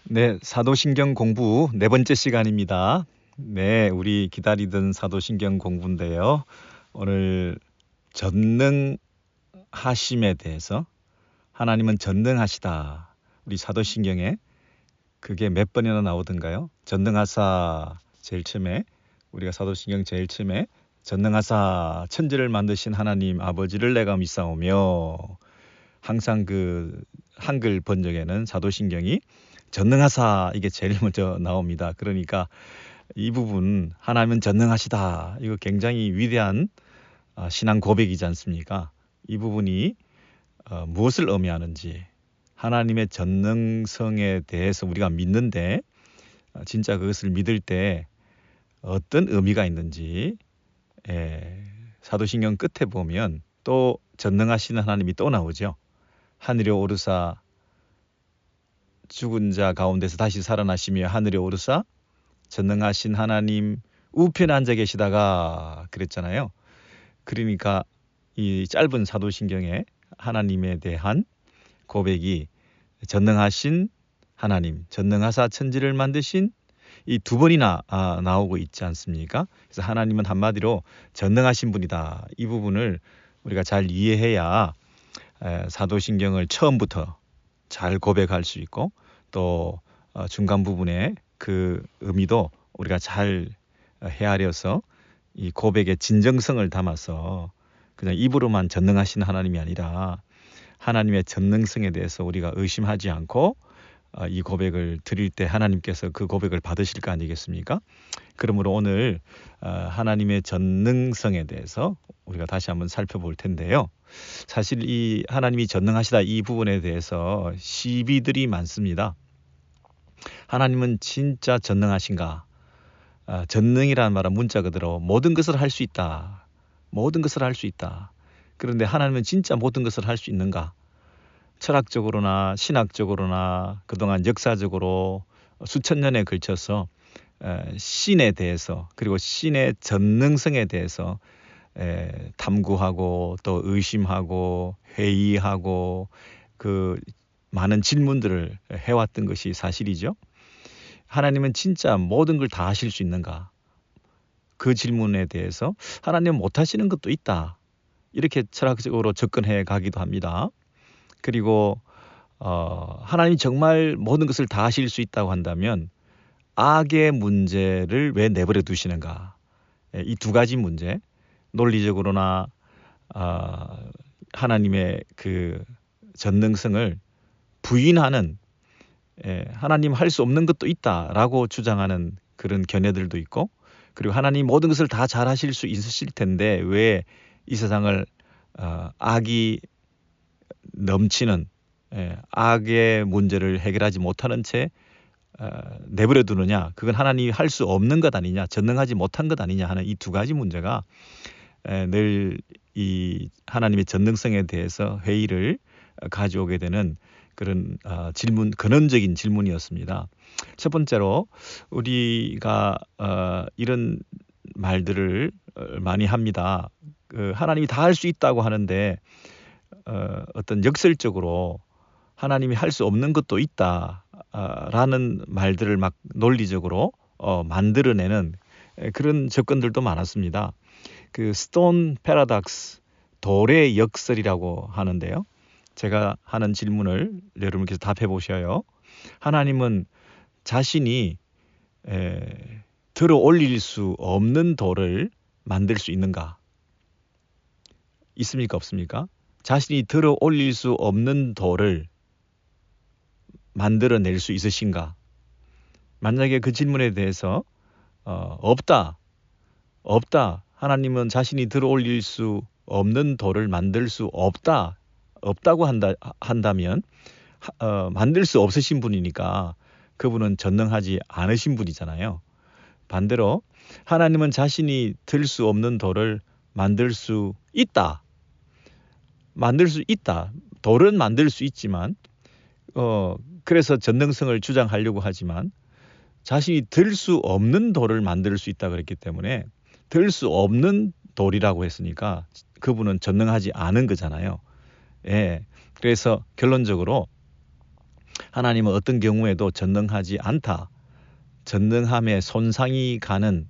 네, 사도신경 공부 네 번째 시간입니다. 네, 우리 기다리던 사도신경 공부인데요. 오늘 전능하심에 대해서 하나님은 전능하시다. 우리 사도신경에 그게 몇 번이나 나오던가요? 전능하사 제일 처음에 우리가 사도신경 제일 처음에 전능하사 천지를 만드신 하나님 아버지를 내가 믿사오며 항상 그 한글 번역에는 사도신경이 전능하사 이게 제일 먼저 나옵니다. 그러니까 이 부분 하나님은 전능하시다. 이거 굉장히 위대한 신앙 고백이지 않습니까? 이 부분이 무엇을 의미하는지 하나님의 전능성에 대해서 우리가 믿는데 진짜 그것을 믿을 때 어떤 의미가 있는지 사도신경 끝에 보면 또 전능하시는 하나님이 또 나오죠. 하늘에 오르사 죽은 자 가운데서 다시 살아나시며 하늘에 오르사 전능하신 하나님 우편에 앉아 계시다가 그랬잖아요. 그러니까 이 짧은 사도신경에 하나님에 대한 고백이 전능하신 하나님, 전능하사 천지를 만드신 이 두 번이나 나오고 있지 않습니까? 그래서 하나님은 한마디로 전능하신 분이다. 이 부분을 우리가 잘 이해해야 사도신경을 처음부터 잘 고백할 수 있고 또 중간 부분에 그 의미도 우리가 잘 헤아려서 이 고백의 진정성을 담아서 그냥 입으로만 전능하신 하나님이 아니라 하나님의 전능성에 대해서 우리가 의심하지 않고 이 고백을 드릴 때 하나님께서 그 고백을 받으실 거 아니겠습니까? 그러므로 오늘 하나님의 전능성에 대해서 우리가 다시 한번 살펴볼 텐데요. 사실 이 하나님이 전능하시다 이 부분에 대해서 시비들이 많습니다. 하나님은 진짜 전능하신가? 전능이라는 말은 문자 그대로 모든 것을 할 수 있다. 모든 것을 할 수 있다. 그런데 하나님은 진짜 모든 것을 할 수 있는가? 철학적으로나 신학적으로나 그동안 역사적으로 수천 년에 걸쳐서 신에 대해서 그리고 신의 전능성에 대해서 탐구하고 또 의심하고 회의하고 그 많은 질문들을 해왔던 것이 사실이죠. 하나님은 진짜 모든 걸 다 하실 수 있는가? 그 질문에 대해서 하나님은 못하시는 것도 있다. 이렇게 철학적으로 접근해 가기도 합니다. 그리고 하나님이 정말 모든 것을 다 하실 수 있다고 한다면 악의 문제를 왜 내버려 두시는가? 이 두 가지 문제, 논리적으로나 하나님의 그 전능성을 부인하는 하나님 할 수 없는 것도 있다라고 주장하는 그런 견해들도 있고 그리고 하나님 모든 것을 다 잘하실 수 있으실 텐데 왜 이 세상을 악이 넘치는 악의 문제를 해결하지 못하는 채 내버려 두느냐 그건 하나님이 할 수 없는 것 아니냐 전능하지 못한 것 아니냐 하는 이 두 가지 문제가 늘 이 하나님의 전능성에 대해서 회의를 가져오게 되는 그런 질문 근원적인 질문이었습니다. 첫 번째로 우리가 이런 말들을 많이 합니다. 하나님이 다 할 수 있다고 하는데 어떤 역설적으로 하나님이 할 수 없는 것도 있다라는 말들을 막 논리적으로 만들어내는 그런 접근들도 많았습니다. 그 스톤 패러독스 돌의 역설이라고 하는데요. 제가 하는 질문을 여러분께서 답해 보셔요. 하나님은 자신이 들어 올릴 수 없는 돌을 만들 수 있는가? 있습니까? 없습니까? 자신이 들어 올릴 수 없는 돌을 만들어낼 수 있으신가? 만약에 그 질문에 대해서 없다. 하나님은 자신이 들어 올릴 수 없는 돌을 만들 수 없다고 한다면 만들 수 없으신 분이니까 그분은 전능하지 않으신 분이잖아요. 반대로 하나님은 자신이 들 수 없는 돌을 만들 수 있다. 돌은 만들 수 있지만 그래서 전능성을 주장하려고 하지만 자신이 들 수 없는 돌을 만들 수 있다 그랬기 때문에 들 수 없는 돌이라고 했으니까 그분은 전능하지 않은 거잖아요. 예. 그래서 결론적으로 하나님은 어떤 경우에도 전능하지 않다. 전능함에 손상이 가는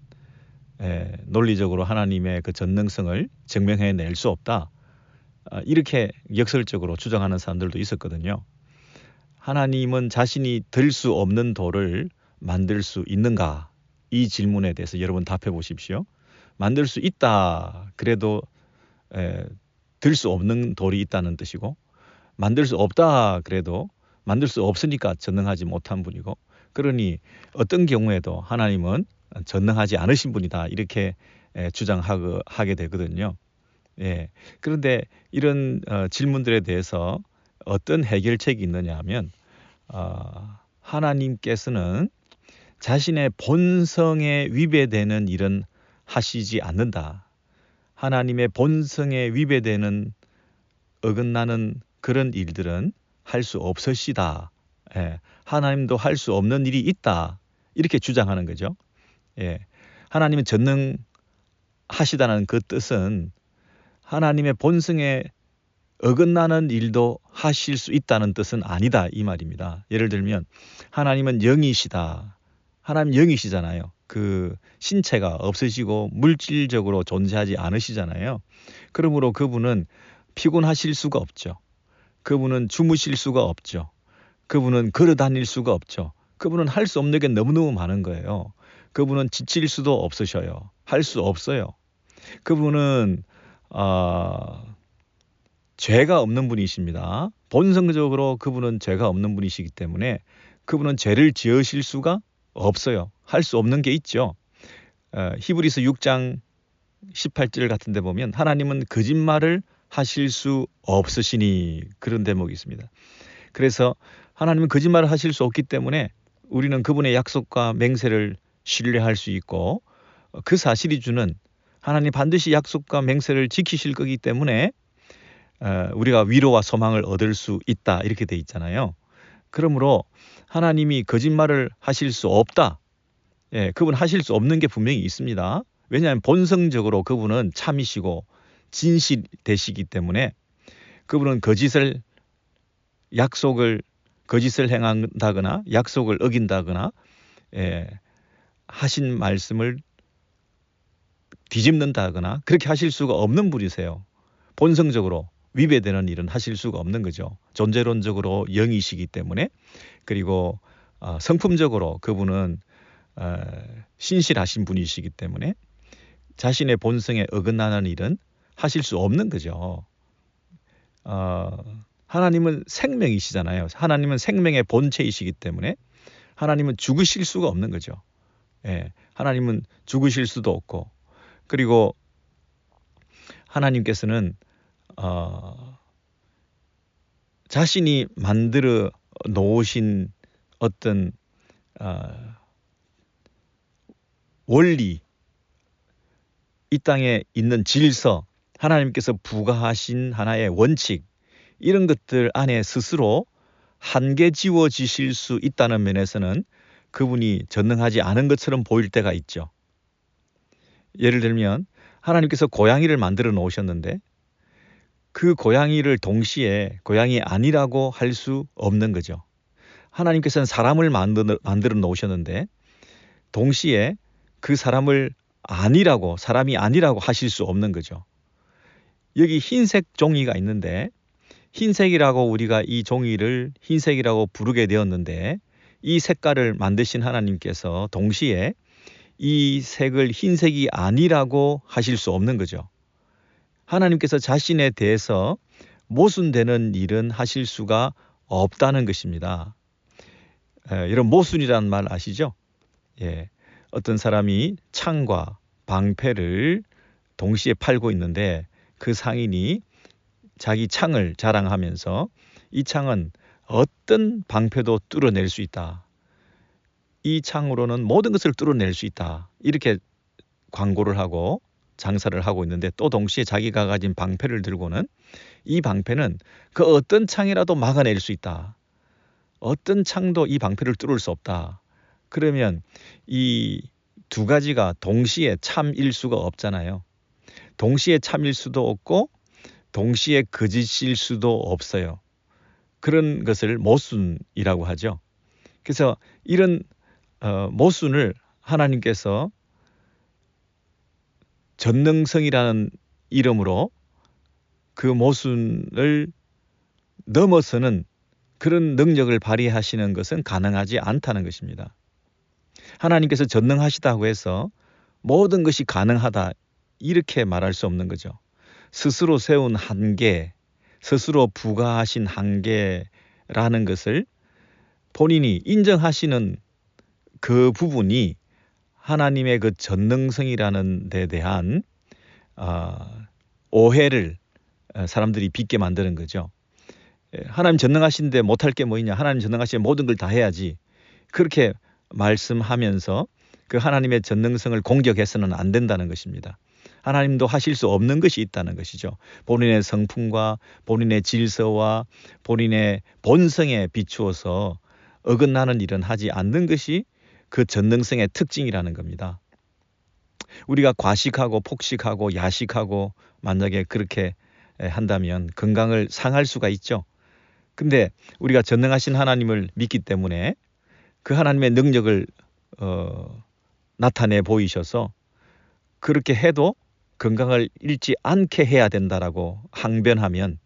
논리적으로 하나님의 그 전능성을 증명해낼 수 없다. 이렇게 역설적으로 주장하는 사람들도 있었거든요. 하나님은 자신이 들 수 없는 돌을 만들 수 있는가? 이 질문에 대해서 여러분 답해 보십시오. 만들 수 있다. 그래도 들 수 없는 돌이 있다는 뜻이고, 만들 수 없다. 그래도 만들 수 없으니까 전능하지 못한 분이고, 그러니 어떤 경우에도 하나님은 전능하지 않으신 분이다. 이렇게 주장하게 되거든요. 예. 그런데 이런 질문들에 대해서 어떤 해결책이 있느냐 하면 하나님께서는 자신의 본성에 위배되는 일은 하시지 않는다. 하나님의 본성에 위배되는 어긋나는 그런 일들은 할 수 없으시다. 예. 하나님도 할 수 없는 일이 있다. 이렇게 주장하는 거죠. 예. 하나님은 전능하시다는 그 뜻은 하나님의 본성에 어긋나는 일도 하실 수 있다는 뜻은 아니다 이 말입니다. 예를 들면 하나님은 영이시다. 하나님 영이시잖아요. 그 신체가 없으시고 물질적으로 존재하지 않으시잖아요. 그러므로 그분은 피곤하실 수가 없죠. 그분은 주무실 수가 없죠. 그분은 걸어 다닐 수가 없죠. 그분은 할 수 없는 게 너무너무 많은 거예요. 그분은 지칠 수도 없으셔요. 할 수 없어요. 그분은 죄가 없는 분이십니다. 본성적으로 그분은 죄가 없는 분이시기 때문에 그분은 죄를 지으실 수가 없어요. 할 수 없는 게 있죠. 히브리서 6장 18절 같은 데 보면 하나님은 거짓말을 하실 수 없으시니 그런 대목이 있습니다. 그래서 하나님은 거짓말을 하실 수 없기 때문에 우리는 그분의 약속과 맹세를 신뢰할 수 있고 그 사실이 주는 하나님 반드시 약속과 맹세를 지키실 거기 때문에 우리가 위로와 소망을 얻을 수 있다 이렇게 돼 있잖아요. 그러므로 하나님이 거짓말을 하실 수 없다. 예, 그분 하실 수 없는 게 분명히 있습니다. 왜냐하면 본성적으로 그분은 참이시고 진실되시기 때문에 그분은 거짓을 행한다거나 약속을 어긴다거나 하신 말씀을 뒤집는다거나 그렇게 하실 수가 없는 분이세요. 본성적으로 위배되는 일은 하실 수가 없는 거죠. 존재론적으로 영이시기 때문에 그리고 성품적으로 그분은 신실하신 분이시기 때문에 자신의 본성에 어긋나는 일은 하실 수 없는 거죠. 하나님은 생명이시잖아요. 하나님은 생명의 본체이시기 때문에 하나님은 죽으실 수가 없는 거죠. 예, 하나님은 죽으실 수도 없고 그리고 하나님께서는 자신이 만들어 놓으신 어떤 원리, 이 땅에 있는 질서, 하나님께서 부과하신 하나의 원칙 이런 것들 안에 스스로 한계 지워지실 수 있다는 면에서는 그분이 전능하지 않은 것처럼 보일 때가 있죠. 예를 들면 하나님께서 고양이를 만들어 놓으셨는데 그 고양이를 동시에 고양이 아니라고 할 수 없는 거죠. 하나님께서는 사람을 만들어 놓으셨는데 동시에 그 사람이 아니라고 하실 수 없는 거죠. 여기 흰색 종이가 있는데 흰색이라고 우리가 이 종이를 흰색이라고 부르게 되었는데 이 색깔을 만드신 하나님께서 동시에 이 색을 흰색이 아니라고 하실 수 없는 거죠. 하나님께서 자신에 대해서 모순되는 일은 하실 수가 없다는 것입니다. 이런 모순이라는 말 아시죠? 예, 어떤 사람이 창과 방패를 동시에 팔고 있는데 그 상인이 자기 창을 자랑하면서 이 창은 어떤 방패도 뚫어낼 수 있다. 이 창으로는 모든 것을 뚫어낼 수 있다. 이렇게 광고를 하고 장사를 하고 있는데 또 동시에 자기가 가진 방패를 들고는 이 방패는 그 어떤 창이라도 막아낼 수 있다. 어떤 창도 이 방패를 뚫을 수 없다. 그러면 이 두 가지가 동시에 참일 수가 없잖아요. 동시에 참일 수도 없고 동시에 거짓일 수도 없어요. 그런 것을 모순이라고 하죠. 그래서 이런 모순을 하나님께서 전능성이라는 이름으로 그 모순을 넘어서는 그런 능력을 발휘하시는 것은 가능하지 않다는 것입니다. 하나님께서 전능하시다고 해서 모든 것이 가능하다 이렇게 말할 수 없는 거죠. 스스로 세운 한계, 스스로 부과하신 한계라는 것을 본인이 인정하시는 그 부분이 하나님의 그 전능성이라는 데 대한 오해를 사람들이 빚게 만드는 거죠. 하나님 전능하신데 못할 게 뭐 있냐? 하나님 전능하시면 모든 걸 다 해야지. 그렇게 말씀하면서 그 하나님의 전능성을 공격해서는 안 된다는 것입니다. 하나님도 하실 수 없는 것이 있다는 것이죠. 본인의 성품과 본인의 질서와 본인의 본성에 비추어서 어긋나는 일은 하지 않는 것이 그 전능성의 특징이라는 겁니다. 우리가 과식하고 폭식하고 야식하고 만약에 그렇게 한다면 건강을 상할 수가 있죠. 근데 우리가 전능하신 하나님을 믿기 때문에 그 하나님의 능력을 나타내 보이셔서 그렇게 해도 건강을 잃지 않게 해야 된다라고 항변하면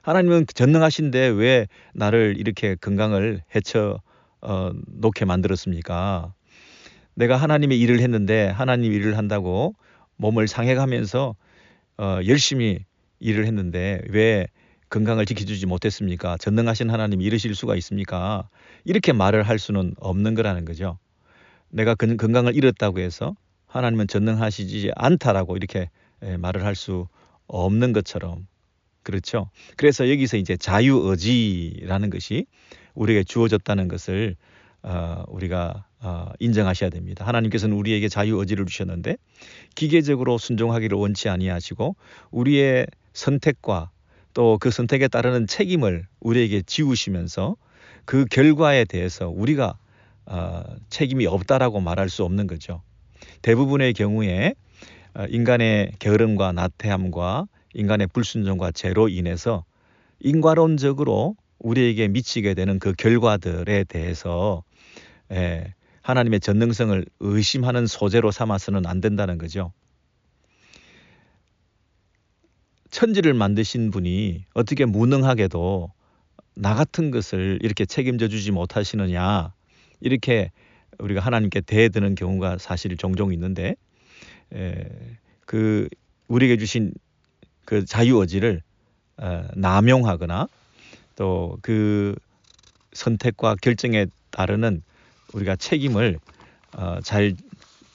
하나님은 전능하신데 왜 나를 이렇게 건강을 해쳐 놓게 만들었습니까? 내가 하나님의 일을 했는데 하나님 일을 한다고 몸을 상해가면서 열심히 일을 했는데 왜 건강을 지켜주지 못했습니까? 전능하신 하나님이 이러실 수가 있습니까? 이렇게 말을 할 수는 없는 거라는 거죠. 내가 건강을 잃었다고 해서 하나님은 전능하시지 않다라고 이렇게 말을 할 수 없는 것처럼 그렇죠. 그래서 여기서 이제 자유의지라는 것이 우리에게 주어졌다는 것을 우리가 인정하셔야 됩니다. 하나님께서는 우리에게 자유의지를 주셨는데 기계적으로 순종하기를 원치 아니하시고 우리의 선택과 또 그 선택에 따르는 책임을 우리에게 지우시면서 그 결과에 대해서 우리가 책임이 없다라고 말할 수 없는 거죠. 대부분의 경우에 인간의 게으름과 나태함과 인간의 불순종과 죄로 인해서 인과론적으로 우리에게 미치게 되는 그 결과들에 대해서 하나님의 전능성을 의심하는 소재로 삼아서는 안 된다는 거죠. 천지를 만드신 분이 어떻게 무능하게도 나 같은 것을 이렇게 책임져 주지 못하시느냐 이렇게 우리가 하나님께 대드는 경우가 사실 종종 있는데 그 우리에게 주신 그 자유의지를 남용하거나 또 그 선택과 결정에 따르는 우리가 책임을 잘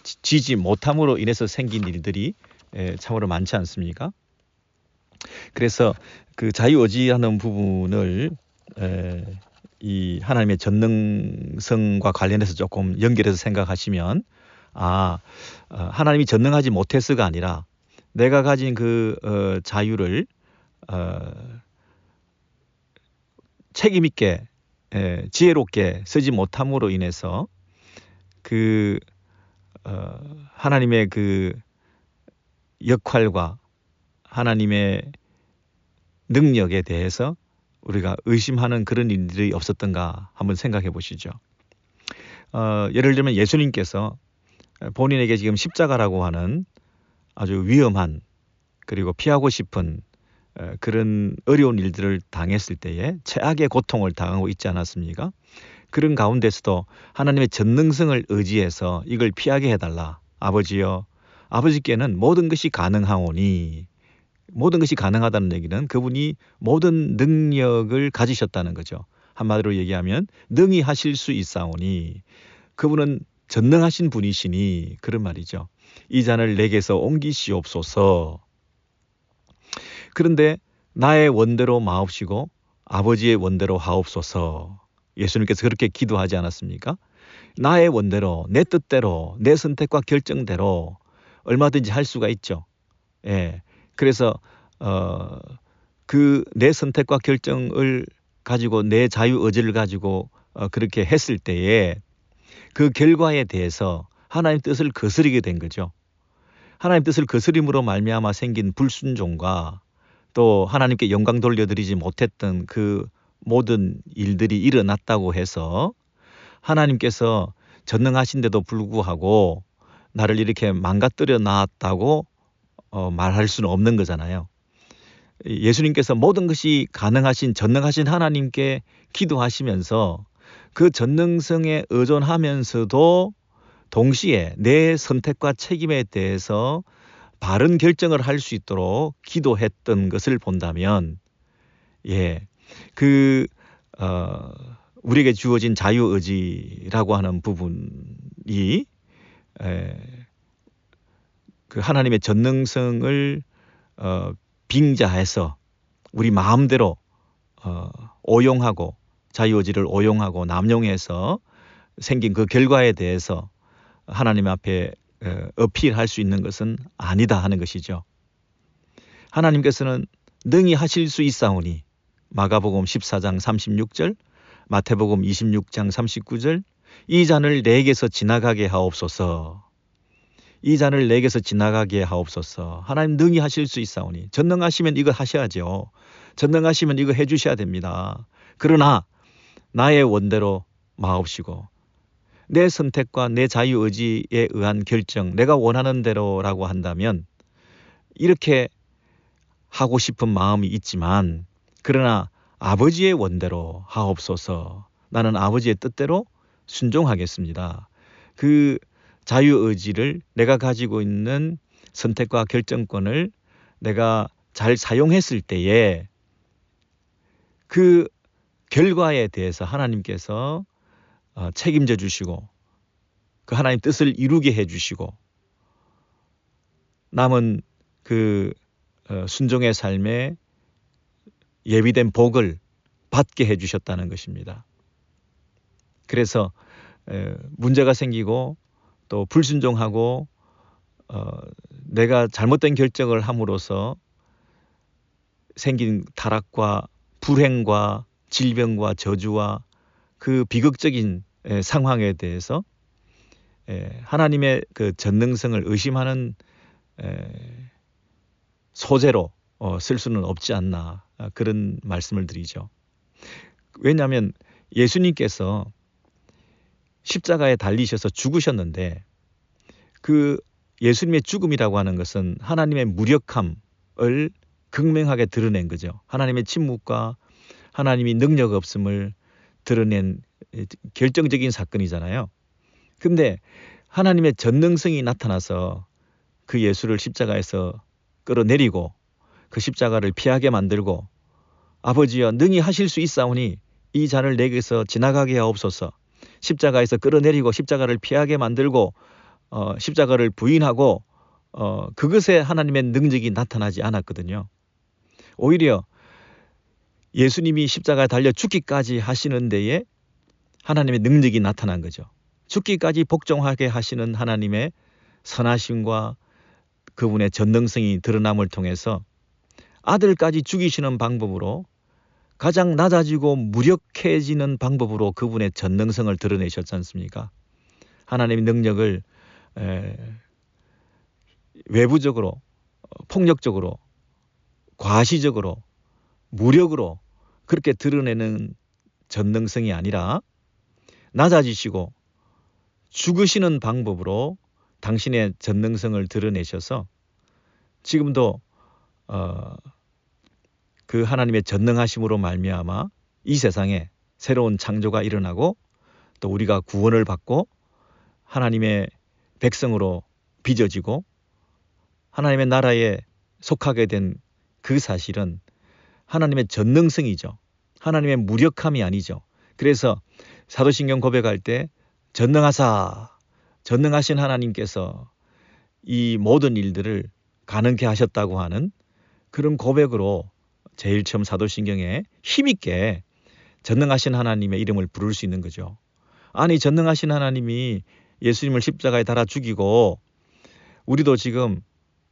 지지 못함으로 인해서 생긴 일들이 참으로 많지 않습니까? 그래서 그 자유의지하는 부분을 이 하나님의 전능성과 관련해서 조금 연결해서 생각하시면 하나님이 전능하지 못해서가 아니라 내가 가진 그 자유를 책임 있게 지혜롭게 쓰지 못함으로 인해서 그 하나님의 그 역할과 하나님의 능력에 대해서 우리가 의심하는 그런 일들이 없었던가 한번 생각해 보시죠. 예를 들면 예수님께서 본인에게 지금 십자가라고 하는 아주 위험한 그리고 피하고 싶은 그런 어려운 일들을 당했을 때에 최악의 고통을 당하고 있지 않았습니까? 그런 가운데서도 하나님의 전능성을 의지해서 이걸 피하게 해달라. 아버지여, 아버지께는 모든 것이 가능하오니 모든 것이 가능하다는 얘기는 그분이 모든 능력을 가지셨다는 거죠. 한마디로 얘기하면 능히 하실 수 있사오니 그분은 전능하신 분이시니 그런 말이죠. 이 잔을 내게서 옮기시옵소서. 그런데 나의 원대로 마옵시고 아버지의 원대로 하옵소서. 예수님께서 그렇게 기도하지 않았습니까? 나의 원대로, 내 뜻대로, 내 선택과 결정대로 얼마든지 할 수가 있죠. 그래서 그 내 선택과 결정을 가지고 내 자유 의지를 가지고 그렇게 했을 때에 그 결과에 대해서 하나님 뜻을 거스르게 된 거죠. 하나님 뜻을 거스림으로 말미암아 생긴 불순종과 또 하나님께 영광 돌려드리지 못했던 그 모든 일들이 일어났다고 해서 하나님께서 전능하신데도 불구하고 나를 이렇게 망가뜨려 놨다고 말할 수는 없는 거잖아요. 예수님께서 모든 것이 가능하신 전능하신 하나님께 기도하시면서 그 전능성에 의존하면서도 동시에 내 선택과 책임에 대해서 바른 결정을 할 수 있도록 기도했던 것을 본다면, 우리에게 주어진 자유의지라고 하는 부분이 그 하나님의 전능성을 빙자해서 우리 마음대로 오용하고 자유의지를 오용하고 남용해서 생긴 그 결과에 대해서 하나님 앞에 어필할 수 있는 것은 아니다 하는 것이죠. 하나님께서는 능히 하실 수 있사오니 마가복음 14장 36절, 마태복음 26장 39절, 이 잔을 내게서 지나가게 하옵소서. 이 잔을 내게서 지나가게 하옵소서. 하나님 능히 하실 수 있사오니. 전능하시면 이거 하셔야죠. 전능하시면 이거 해주셔야 됩니다. 그러나 나의 원대로 마옵시고 내 선택과 내 자유의지에 의한 결정, 내가 원하는 대로라고 한다면 이렇게 하고 싶은 마음이 있지만, 그러나 아버지의 원대로 하옵소서. 나는 아버지의 뜻대로 순종하겠습니다. 그 자유의지를, 내가 가지고 있는 선택과 결정권을 내가 잘 사용했을 때에 그 결과에 대해서 하나님께서 책임져 주시고 그 하나님 뜻을 이루게 해 주시고 남은 그 순종의 삶에 예비된 복을 받게 해 주셨다는 것입니다. 그래서 문제가 생기고 또 불순종하고 내가 잘못된 결정을 함으로써 생긴 타락과 불행과 질병과 저주와 그 비극적인 상황에 대해서 하나님의 그 전능성을 의심하는 소재로 쓸 수는 없지 않나, 그런 말씀을 드리죠. 왜냐하면 예수님께서 십자가에 달리셔서 죽으셨는데 그 예수님의 죽음이라고 하는 것은 하나님의 무력함을 극명하게 드러낸 거죠. 하나님의 침묵과 하나님이 능력 없음을 드러낸 결정적인 사건이잖아요. 근데 하나님의 전능성이 나타나서 그 예수를 십자가에서 끌어내리고 그 십자가를 피하게 만들고, 아버지여 능히 하실 수 있사오니 이 잔을 내게서 지나가게 하옵소서. 십자가에서 끌어내리고 십자가를 피하게 만들고 십자가를 부인하고 그것에 하나님의 능력이 나타나지 않았거든요. 오히려 예수님이 십자가에 달려 죽기까지 하시는 데에 하나님의 능력이 나타난 거죠. 죽기까지 복종하게 하시는 하나님의 선하심과 그분의 전능성이 드러남을 통해서 아들까지 죽이시는 방법으로, 가장 낮아지고 무력해지는 방법으로 그분의 전능성을 드러내셨지 않습니까? 하나님의 능력을 외부적으로, 폭력적으로, 과시적으로, 무력으로 그렇게 드러내는 전능성이 아니라 낮아지시고 죽으시는 방법으로 당신의 전능성을 드러내셔서 지금도 그 하나님의 전능하심으로 말미암아 이 세상에 새로운 창조가 일어나고 또 우리가 구원을 받고 하나님의 백성으로 빚어지고 하나님의 나라에 속하게 된 그 사실은 하나님의 전능성이죠. 하나님의 무력함이 아니죠. 그래서 사도신경 고백할 때 전능하신 하나님께서 이 모든 일들을 가능케 하셨다고 하는 그런 고백으로 제일 처음 사도신경에 힘있게 전능하신 하나님의 이름을 부를 수 있는 거죠. 아니, 전능하신 하나님이 예수님을 십자가에 달아 죽이고 우리도 지금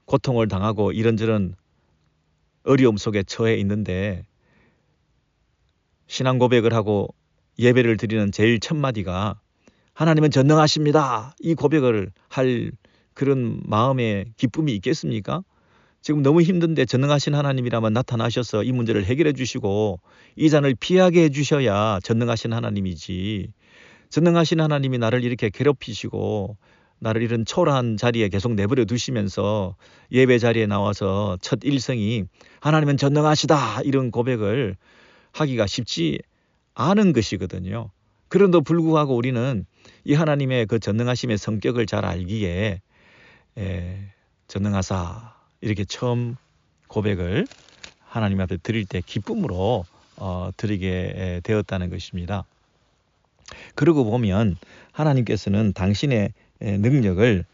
고통을 당하고 이런저런 어려움 속에 처해 있는데 신앙 고백을 하고 예배를 드리는 제일 첫 마디가 하나님은 전능하십니다. 이 고백을 할 그런 마음의 기쁨이 있겠습니까? 지금 너무 힘든데 전능하신 하나님이라면 나타나셔서 이 문제를 해결해 주시고 이 잔을 피하게 해 주셔야 전능하신 하나님이지. 전능하신 하나님이 나를 이렇게 괴롭히시고 나를 이런 초라한 자리에 계속 내버려 두시면서 예배 자리에 나와서 첫 일성이 하나님은 전능하시다 이런 고백을 하기가 쉽지 않은 것이거든요. 그런데도 불구하고 우리는 이 하나님의 그 전능하심의 성격을 잘 알기에 전능하사 이렇게 처음 고백을 하나님한테 드릴 때 기쁨으로 드리게 되었다는 것입니다. 그러고 보면 하나님께서는 당신의 능력을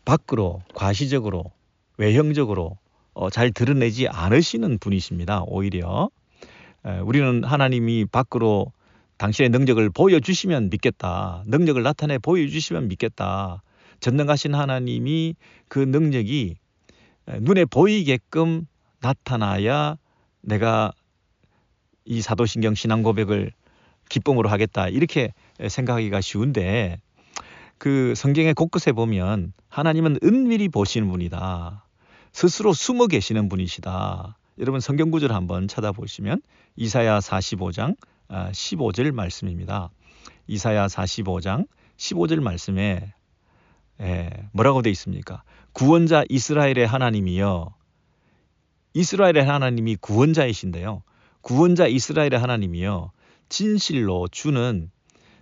밖으로 과시적으로 외형적으로 잘 드러내지 않으시는 분이십니다. 오히려 우리는 하나님이 밖으로 당신의 능력을 보여주시면 믿겠다. 능력을 나타내 보여주시면 믿겠다. 전능하신 하나님이 그 능력이 눈에 보이게끔 나타나야 내가 이 사도신경 신앙 고백을 기쁨으로 하겠다. 이렇게 생각하기가 쉬운데 그 성경의 곳곳에 보면 하나님은 은밀히 보시는 분이다. 스스로 숨어 계시는 분이시다. 여러분 성경 구절을 한번 찾아보시면 이사야 45장 15절 말씀입니다. 이사야 45장 15절 말씀에 뭐라고 되어 있습니까? 구원자 이스라엘의 하나님이여. 이스라엘의 하나님이 구원자이신데요. 구원자 이스라엘의 하나님이여. 진실로 주는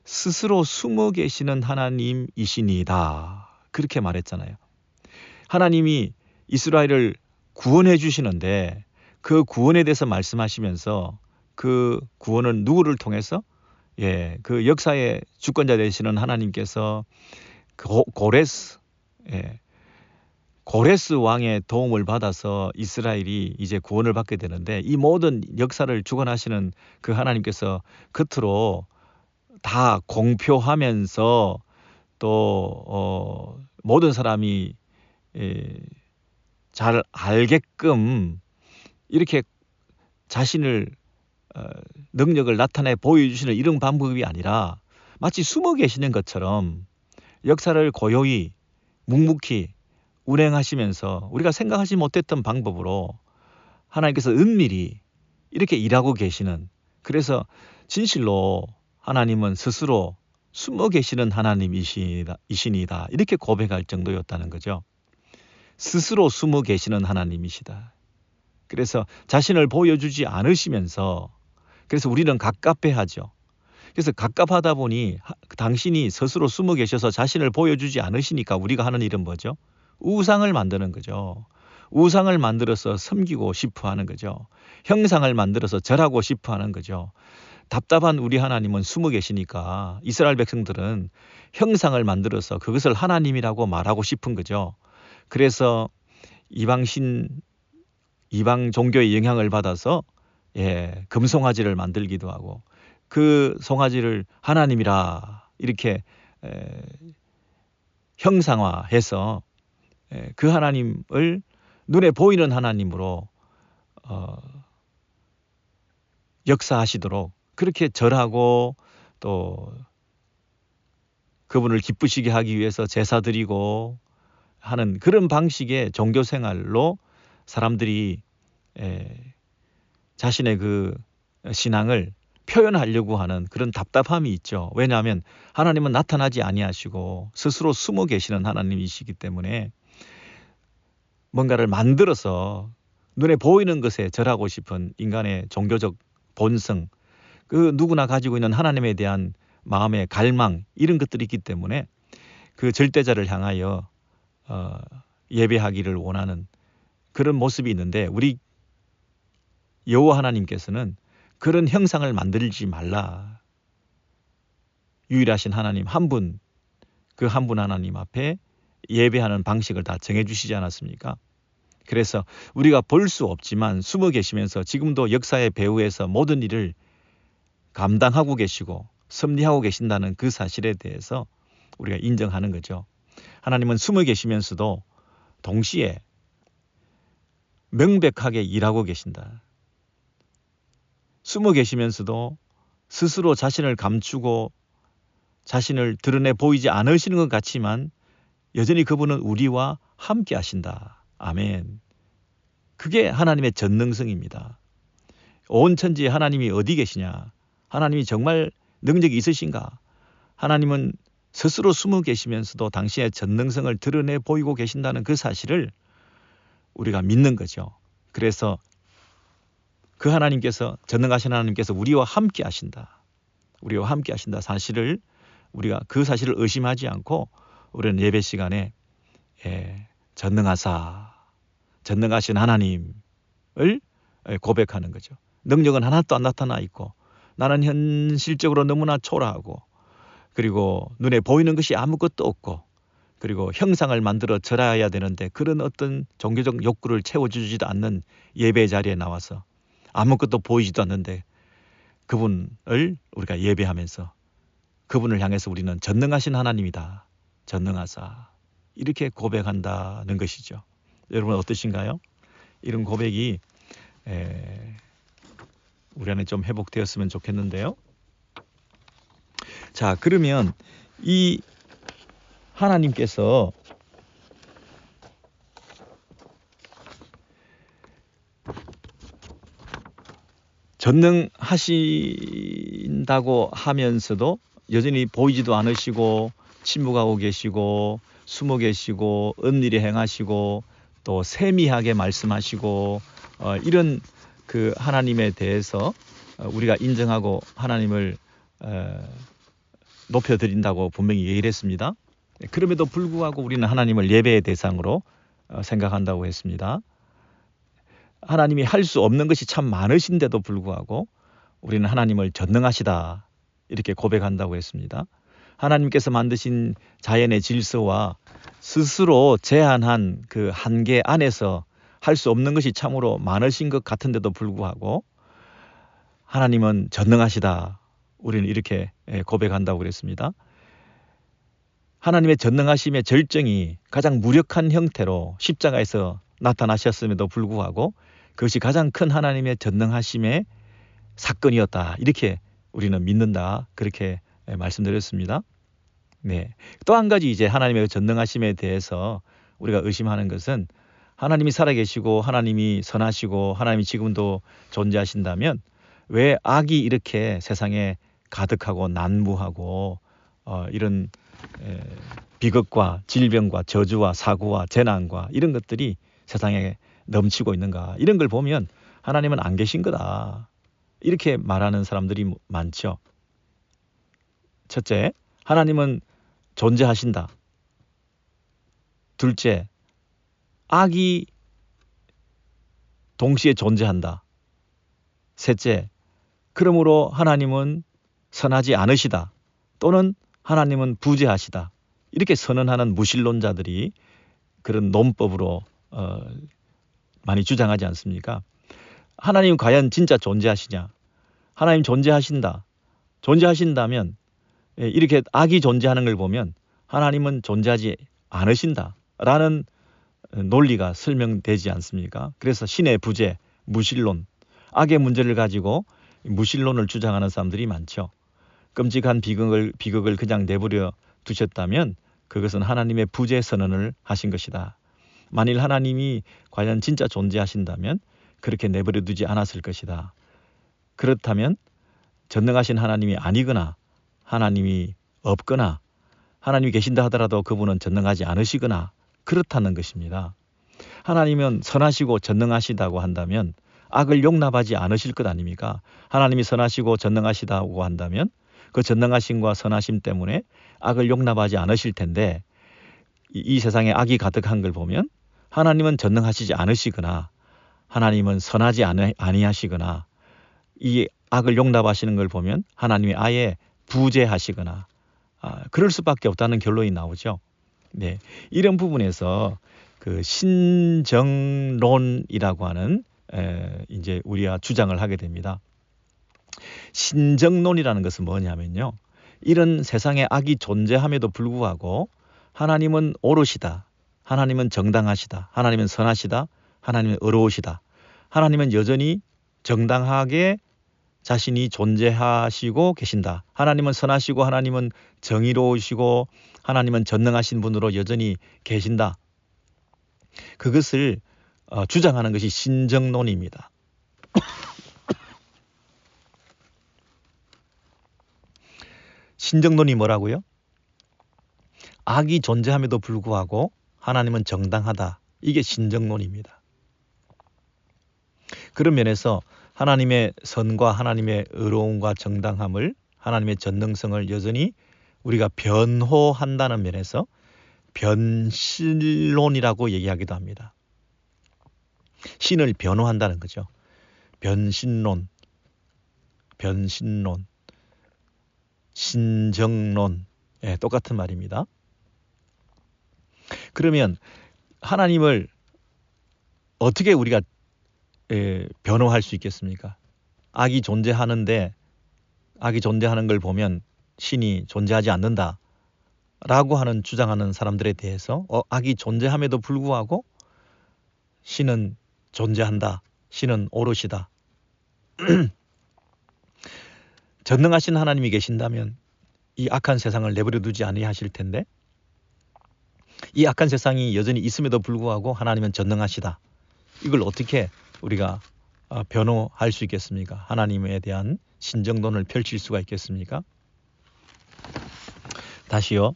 스스로 숨어 계시는 하나님이시니이다. 그렇게 말했잖아요. 하나님이 이스라엘을 구원해 주시는데 그 구원에 대해서 말씀하시면서 그 구원은 누구를 통해서? 그 역사의 주권자 되시는 하나님께서 고레스 왕의 도움을 받아서 이스라엘이 이제 구원을 받게 되는데 이 모든 역사를 주관하시는 그 하나님께서 겉으로 다 공표하면서 또 모든 사람이 잘 알게끔 이렇게 자신을 능력을 나타내 보여주시는 이런 방법이 아니라 마치 숨어 계시는 것처럼 역사를 고요히 묵묵히 운행하시면서 우리가 생각하지 못했던 방법으로 하나님께서 은밀히 이렇게 일하고 계시는, 그래서 진실로 하나님은 스스로 숨어 계시는 하나님이시니다 이렇게 고백할 정도였다는 거죠. 스스로 숨어 계시는 하나님이시다. 그래서 자신을 보여주지 않으시면서 그래서 우리는 갑갑해하죠. 그래서 갑갑하다 보니 당신이 스스로 숨어 계셔서 자신을 보여주지 않으시니까 우리가 하는 일은 뭐죠? 우상을 만드는 거죠. 우상을 만들어서 섬기고 싶어 하는 거죠. 형상을 만들어서 절하고 싶어 하는 거죠. 답답한 우리 하나님은 숨어 계시니까 이스라엘 백성들은 형상을 만들어서 그것을 하나님이라고 말하고 싶은 거죠. 그래서 이방 종교의 영향을 받아서 금송아지를 만들기도 하고 그 송아지를 하나님이라 이렇게 형상화해서 그 하나님을 눈에 보이는 하나님으로 역사하시도록 그렇게 절하고 또 그분을 기쁘시게 하기 위해서 제사 드리고 하는 그런 방식의 종교 생활로 사람들이 자신의 그 신앙을 표현하려고 하는 그런 답답함이 있죠. 왜냐하면 하나님은 나타나지 아니하시고 스스로 숨어 계시는 하나님이시기 때문에 뭔가를 만들어서 눈에 보이는 것에 절하고 싶은 인간의 종교적 본성, 그 누구나 가지고 있는 하나님에 대한 마음의 갈망 이런 것들이 있기 때문에 그 절대자를 향하여 예배하기를 원하는 그런 모습이 있는데 우리 여호와 하나님께서는 그런 형상을 만들지 말라. 유일하신 하나님 한 분, 그 한 분 하나님 앞에 예배하는 방식을 다 정해주시지 않았습니까? 그래서 우리가 볼 수 없지만 숨어 계시면서 지금도 역사의 배후에서 모든 일을 감당하고 계시고 섭리하고 계신다는 그 사실에 대해서 우리가 인정하는 거죠. 하나님은 숨어 계시면서도 동시에 명백하게 일하고 계신다. 숨어 계시면서도 스스로 자신을 감추고 자신을 드러내 보이지 않으시는 것 같지만 여전히 그분은 우리와 함께 하신다. 아멘. 그게 하나님의 전능성입니다. 온 천지에 하나님이 어디 계시냐? 하나님이 정말 능력이 있으신가? 하나님은 스스로 숨어 계시면서도 당신의 전능성을 드러내 보이고 계신다는 그 사실을 우리가 믿는 거죠. 그래서 그 하나님께서, 전능하신 하나님께서 우리와 함께 하신다. 우리와 함께 하신다 사실을 우리가 그 사실을 의심하지 않고 우리는 예배 시간에 전능하신 하나님을 고백하는 거죠. 능력은 하나도 안 나타나 있고 나는 현실적으로 너무나 초라하고 그리고 눈에 보이는 것이 아무것도 없고 그리고 형상을 만들어 절해야 되는데 그런 어떤 종교적 욕구를 채워주지도 않는 예배 자리에 나와서 아무것도 보이지도 않는데 그분을 우리가 예배하면서 그분을 향해서 우리는 전능하신 하나님이다. 전능하사. 이렇게 고백한다는 것이죠. 여러분 어떠신가요? 이런 고백이 우리 안에 좀 회복되었으면 좋겠는데요. 자, 그러면 이 하나님께서 전능하신다고 하면서도 여전히 보이지도 않으시고 침묵하고 계시고 숨어 계시고 은밀히 행하시고 또 세미하게 말씀하시고 이런 그 하나님에 대해서 우리가 인정하고 하나님을 높여드린다고 분명히 얘기를 했습니다. 그럼에도 불구하고 우리는 하나님을 예배의 대상으로 생각한다고 했습니다. 하나님이 할 수 없는 것이 참 많으신데도 불구하고 우리는 하나님을 전능하시다 이렇게 고백한다고 했습니다. 하나님께서 만드신 자연의 질서와 스스로 제한한 그 한계 안에서 할 수 없는 것이 참으로 많으신 것 같은데도 불구하고 하나님은 전능하시다. 우리는 이렇게 고백한다고 그랬습니다. 하나님의 전능하심의 절정이 가장 무력한 형태로 십자가에서 나타나셨음에도 불구하고 그것이 가장 큰 하나님의 전능하심의 사건이었다. 이렇게 우리는 믿는다. 그렇게 말씀드렸습니다. 네. 또 한 가지 이제 하나님의 전능하심에 대해서 우리가 의심하는 것은 하나님이 살아계시고 하나님이 선하시고 하나님이 지금도 존재하신다면 왜 악이 이렇게 세상에 가득하고 난무하고 이런 비극과 질병과 저주와 사고와 재난과 이런 것들이 세상에 넘치고 있는가. 이런 걸 보면 하나님은 안 계신 거다. 이렇게 말하는 사람들이 많죠. 첫째, 하나님은 존재하신다. 둘째, 악이 동시에 존재한다. 셋째, 그러므로 하나님은 선하지 않으시다. 또는 하나님은 부재하시다. 이렇게 선언하는 무신론자들이 그런 논법으로 많이 주장하지 않습니까? 하나님 과연 진짜 존재하시냐? 하나님 존재하신다. 존재하신다면 이렇게 악이 존재하는 걸 보면 하나님은 존재하지 않으신다라는 논리가 설명되지 않습니까? 그래서 신의 부재, 무신론, 악의 문제를 가지고 무신론을 주장하는 사람들이 많죠. 끔찍한 비극을 그냥 내버려 두셨다면 그것은 하나님의 부재 선언을 하신 것이다. 만일 하나님이 과연 진짜 존재하신다면 그렇게 내버려 두지 않았을 것이다. 그렇다면 전능하신 하나님이 아니거나 하나님이 없거나 하나님이 계신다 하더라도 그분은 전능하지 않으시거나 그렇다는 것입니다. 하나님은 선하시고 전능하시다고 한다면 악을 용납하지 않으실 것 아닙니까? 하나님이 선하시고 전능하시다고 한다면 그 전능하심과 선하심 때문에 악을 용납하지 않으실 텐데 이 세상에 악이 가득한 걸 보면 하나님은 전능하시지 않으시거나 하나님은 선하지 아니하시거나 이 악을 용납하시는 걸 보면 하나님이 아예 부재하시거나 그럴 수밖에 없다는 결론이 나오죠. 네, 이런 부분에서 그 신정론이라고 하는 이제 우리가 주장을 하게 됩니다. 신정론이라는 것은 뭐냐면요. 이런 세상에 악이 존재함에도 불구하고 하나님은 오롯이다. 하나님은 정당하시다. 하나님은 선하시다. 하나님은 의로우시다. 하나님은 여전히 정당하게 자신이 존재하시고 계신다. 하나님은 선하시고 하나님은 정의로우시고 하나님은 전능하신 분으로 여전히 계신다. 그것을 주장하는 것이 신정론입니다. 신정론이 뭐라고요? 악이 존재함에도 불구하고 하나님은 정당하다. 이게 신정론입니다. 그런 면에서 하나님의 선과 하나님의 의로움과 정당함을, 하나님의 전능성을 여전히 우리가 변호한다는 면에서 변신론이라고 얘기하기도 합니다. 신을 변호한다는 거죠. 변신론, 신정론, 똑같은 말입니다. 그러면 하나님을 어떻게 우리가 변호할 수 있겠습니까? 악이 존재하는데, 악이 존재하는 걸 보면 신이 존재하지 않는다 라고 하는 주장하는 사람들에 대해서 악이 존재함에도 불구하고 신은 존재한다. 신은 오롯이다. 전능하신 하나님이 계신다면 이 악한 세상을 내버려 두지 아니하실 텐데, 이 악한 세상이 여전히 있음에도 불구하고 하나님은 전능하시다. 이걸 어떻게 우리가 변호할 수 있겠습니까? 하나님에 대한 신정론을 펼칠 수가 있겠습니까? 다시요.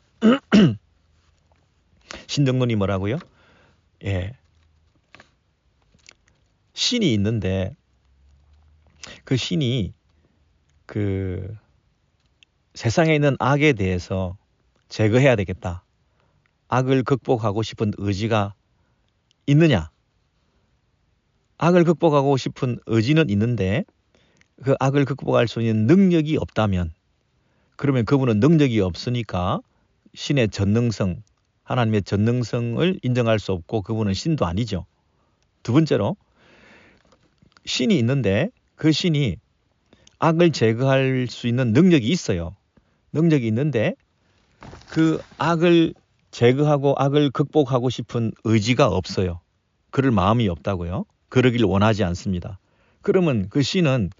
신정론이 뭐라고요? 신이 있는데 그 신이 그 세상에 있는 악에 대해서 제거해야 되겠다. 악을 극복하고 싶은 의지가 있느냐? 악을 극복하고 싶은 의지는 있는데 그 악을 극복할 수 있는 능력이 없다면, 그러면 그분은 능력이 없으니까 신의 전능성, 하나님의 전능성을 인정할 수 없고 그분은 신도 아니죠. 두 번째로, 신이 있는데 그 신이 악을 제거할 수 있는 능력이 있어요. 능력이 있는데 그 악을 제거하고 악을 극복하고 싶은 의지가 없어요. 그럴 마음이 없다고요. 그러길 원하지 않습니다. 그러면 그 신은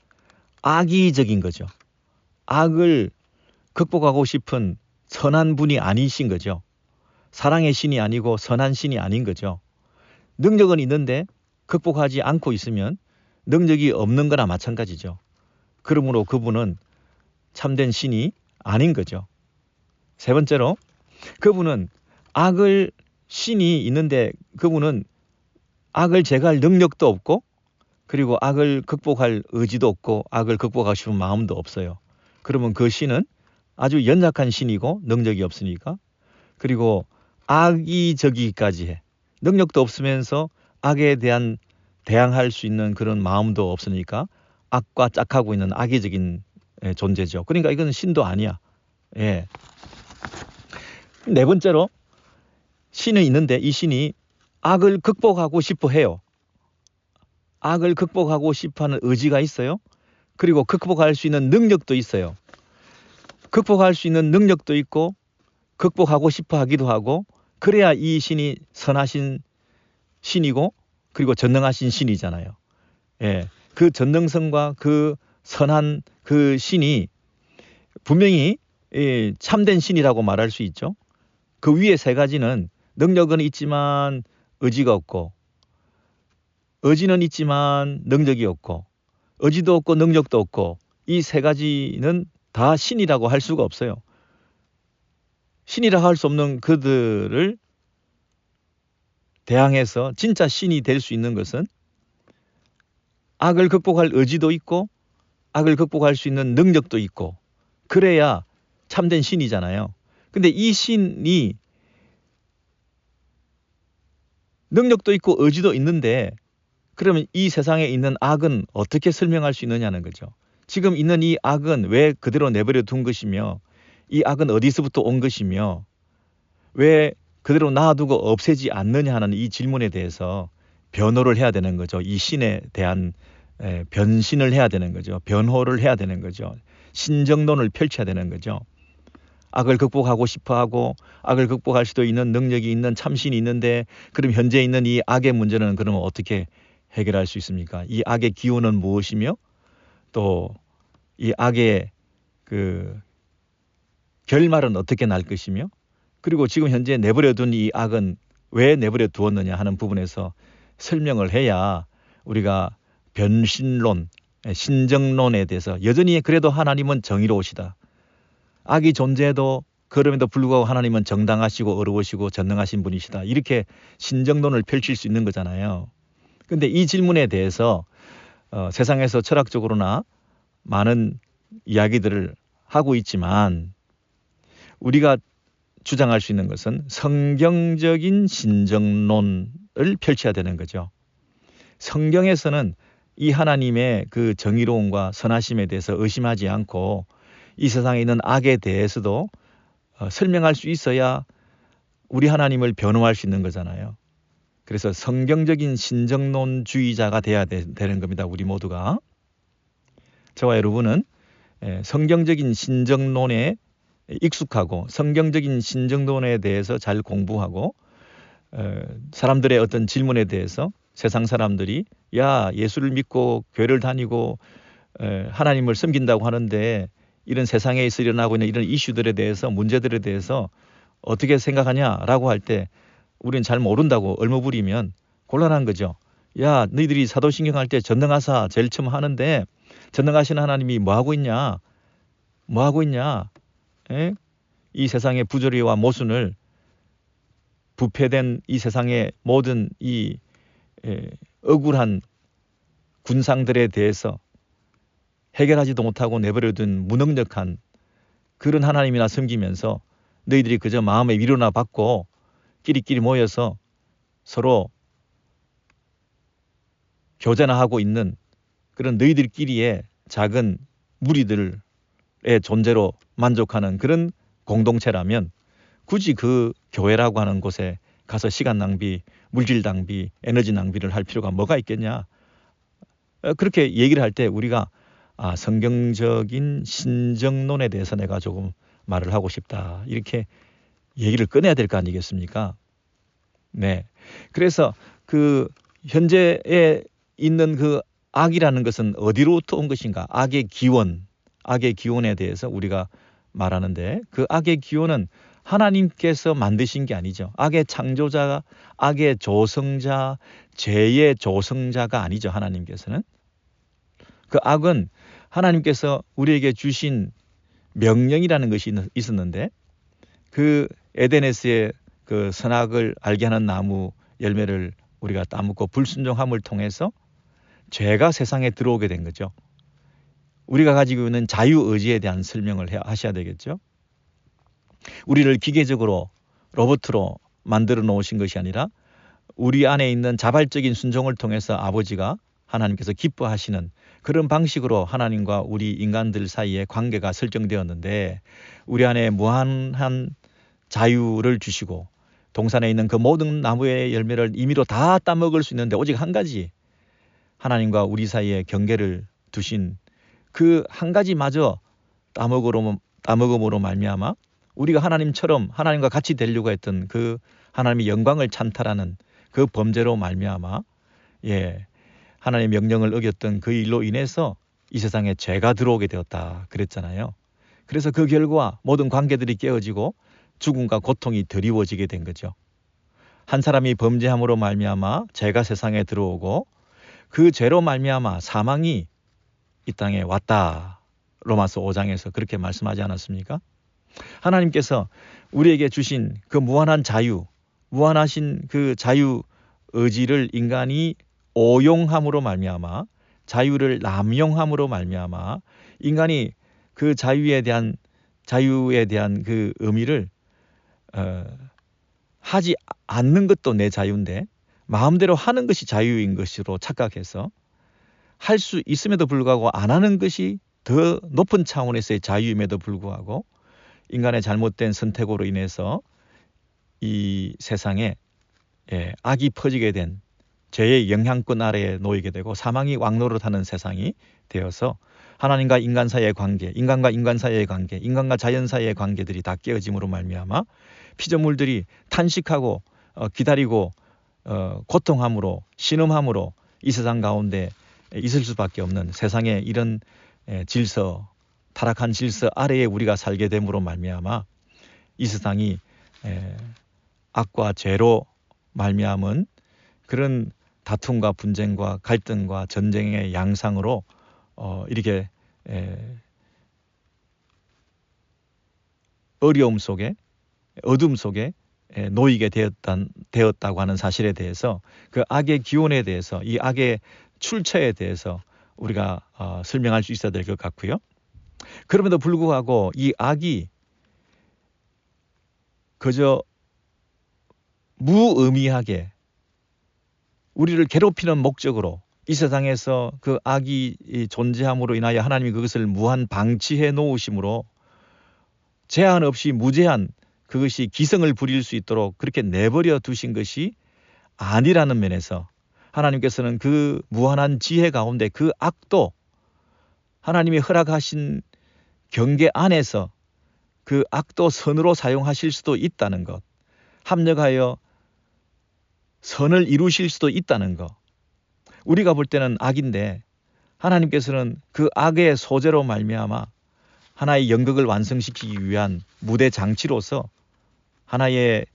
악의적인 거죠. 악을 극복하고 싶은 선한 분이 아니신 거죠. 사랑의 신이 아니고 선한 신이 아닌 거죠. 능력은 있는데 극복하지 않고 있으면 능력이 없는 거나 마찬가지죠. 그러므로 그분은 참된 신이 아닌 거죠. 세 번째로, 그분은 신이 있는데 그분은 악을 제거할 능력도 없고, 그리고 악을 극복할 의지도 없고, 악을 극복하고 싶은 마음도 없어요. 그러면 그 신은 아주 연약한 신이고 능력이 없으니까, 그리고 악의적이기까지 해. 능력도 없으면서 악에 대한 대항할 수 있는 그런 마음도 없으니까 악과 짝하고 있는 악의적인 존재죠. 그러니까 이건 신도 아니야. 네 번째로, 신은 있는데 이 신이 악을 극복하고 싶어 해요. 악을 극복하고 싶어하는 의지가 있어요. 그리고 극복할 수 있는 능력도 있어요. 극복할 수 있는 능력도 있고 극복하고 싶어 하기도 하고, 그래야 이 신이 선하신 신이고 그리고 전능하신 신이잖아요. 그 전능성과 그 선한 그 신이 분명히 참된 신이라고 말할 수 있죠. 그 위에 세 가지는 능력은 있지만 의지가 없고, 의지는 있지만 능력이 없고, 의지도 없고 능력도 없고, 이 세 가지는 다 신이라고 할 수가 없어요. 신이라고 할 수 없는 그들을 대항해서 진짜 신이 될 수 있는 것은 악을 극복할 의지도 있고 악을 극복할 수 있는 능력도 있고, 그래야 참된 신이잖아요. 근데 이 신이 능력도 있고 의지도 있는데, 그러면 이 세상에 있는 악은 어떻게 설명할 수 있느냐는 거죠. 지금 있는 이 악은 왜 그대로 내버려 둔 것이며, 이 악은 어디서부터 온 것이며, 왜 그대로 놔두고 없애지 않느냐 하는 이 질문에 대해서 변호를 해야 되는 거죠. 이 신에 대한 변신을 해야 되는 거죠. 변호를 해야 되는 거죠. 신정론을 펼쳐야 되는 거죠. 악을 극복하고 싶어하고 악을 극복할 수도 있는 능력이 있는 참신이 있는데, 그럼 현재 있는 이 악의 문제는 그러면 어떻게 해결할 수 있습니까? 이 악의 기원은 무엇이며, 또 이 악의 그 결말은 어떻게 날 것이며, 그리고 지금 현재 내버려 둔 이 악은 왜 내버려 두었느냐 하는 부분에서 설명을 해야 우리가 변신론, 신정론에 대해서 여전히 그래도 하나님은 정의로우시다. 악이 존재해도 그럼에도 불구하고 하나님은 정당하시고 어려우시고 전능하신 분이시다. 이렇게 신정론을 펼칠 수 있는 거잖아요. 근데 이 질문에 대해서 세상에서 철학적으로나 많은 이야기들을 하고 있지만 우리가 주장할 수 있는 것은 성경적인 신정론을 펼쳐야 되는 거죠. 성경에서는 이 하나님의 그 정의로움과 선하심에 대해서 의심하지 않고 이 세상에 있는 악에 대해서도 설명할 수 있어야 우리 하나님을 변호할 수 있는 거잖아요. 그래서 성경적인 신정론주의자가 돼야 되는 겁니다. 우리 모두가. 저와 여러분은 성경적인 신정론에 익숙하고 성경적인 신정론에 대해서 잘 공부하고 사람들의 어떤 질문에 대해서 세상 사람들이 야 예수를 믿고 교회를 다니고 하나님을 섬긴다고 하는데 이런 세상에서 일어나고 있는 이런 이슈들에 대해서 문제들에 대해서 어떻게 생각하냐라고 할 때 우리는 잘 모른다고 얼머부리면 곤란한 거죠. 야 너희들이 사도신경 할 때 전능하사 제일 처음 하는데 전능하신 하나님이 뭐 하고 있냐? 뭐 하고 있냐? 이 세상의 부조리와 모순을 부패된 이 세상의 모든 이 억울한 군상들에 대해서 해결하지도 못하고 내버려둔 무능력한 그런 하나님이나 섬기면서 너희들이 그저 마음의 위로나 받고 끼리끼리 모여서 서로 교제나 하고 있는 그런 너희들끼리의 작은 무리들의 존재로 만족하는 그런 공동체라면 굳이 그 교회라고 하는 곳에 가서 시간 낭비, 물질 낭비, 에너지 낭비를 할 필요가 뭐가 있겠냐. 그렇게 얘기를 할 때 우리가 성경적인 신정론에 대해서 내가 조금 말을 하고 싶다. 이렇게 얘기를 꺼내야 될 거 아니겠습니까? 네. 그래서 그 현재에 있는 그 악이라는 것은 어디로부터 온 것인가? 악의 기원에 대해서 우리가 말하는데 그 악의 기원은 하나님께서 만드신 게 아니죠. 악의 창조자, 악의 조성자, 죄의 조성자가 아니죠. 하나님께서는. 그 악은 하나님께서 우리에게 주신 명령이라는 것이 있었는데 그 에덴에서의 그 선악을 알게 하는 나무 열매를 우리가 따먹고 불순종함을 통해서 죄가 세상에 들어오게 된 거죠. 우리가 가지고 있는 자유의지에 대한 설명을 하셔야 되겠죠. 우리를 기계적으로 로봇으로 만들어 놓으신 것이 아니라 우리 안에 있는 자발적인 순종을 통해서 아버지가 하나님께서 기뻐하시는 그런 방식으로 하나님과 우리 인간들 사이에 관계가 설정되었는데 우리 안에 무한한 자유를 주시고 동산에 있는 그 모든 나무의 열매를 임의로 다 따먹을 수 있는데 오직 한 가지 하나님과 우리 사이에 경계를 두신 그 한 가지마저 따먹음으로 말미암아 우리가 하나님처럼 하나님과 같이 되려고 했던 그 하나님의 영광을 찬탈하는 그 범죄로 말미암아 하나님의 명령을 어겼던 그 일로 인해서 이 세상에 죄가 들어오게 되었다 그랬잖아요. 그래서 그 결과 모든 관계들이 깨어지고 죽음과 고통이 드리워지게 된 거죠. 한 사람이 범죄함으로 말미암아 죄가 세상에 들어오고 그 죄로 말미암아 사망이 이 땅에 왔다. 로마서 5장에서 그렇게 말씀하지 않았습니까? 하나님께서 우리에게 주신 그 무한한 자유, 무한하신 그 자유 의지를 인간이 오용함으로 말미암아 자유를 남용함으로 말미암아 인간이 그 자유에 대한 그 의미를 하지 않는 것도 내 자유인데 마음대로 하는 것이 자유인 것으로 착각해서 할 수 있음에도 불구하고 안 하는 것이 더 높은 차원에서의 자유임에도 불구하고 인간의 잘못된 선택으로 인해서 이 세상에 악이 퍼지게 된 죄의 영향권 아래에 놓이게 되고 사망이 왕노릇하는 세상이 되어서 하나님과 인간 사이의 관계, 인간과 인간 사이의 관계, 인간과 자연 사이의 관계들이 다 깨어짐으로 말미암아 피조물들이 탄식하고 기다리고 고통함으로 신음함으로 이 세상 가운데 있을 수밖에 없는 세상의 이런 타락한 질서 아래에 우리가 살게 됨으로 말미암아 이 세상이 악과 죄로 말미암은 그런 다툼과 분쟁과 갈등과 전쟁의 양상으로 이렇게 어려움 속에 어둠 속에 놓이게 되었다고 하는 사실에 대해서 그 악의 기원에 대해서 이 악의 출처에 대해서 우리가 설명할 수 있어야 될 것 같고요. 그럼에도 불구하고 이 악이 그저 무의미하게 우리를 괴롭히는 목적으로 이 세상에서 그 악이 존재함으로 인하여 하나님이 그것을 무한 방치해 놓으심으로 제한 없이 무제한 그것이 기성을 부릴 수 있도록 그렇게 내버려 두신 것이 아니라는 면에서 하나님께서는 그 무한한 지혜 가운데 그 악도 하나님이 허락하신 경계 안에서 그 악도 선으로 사용하실 수도 있다는 것, 합력하여 선을 이루실 수도 있다는 것. 우리가 볼 때는 악인데 하나님께서는 그 악의 소재로 말미암아 하나의 연극을 완성시키기 위한 무대 장치로서 하나의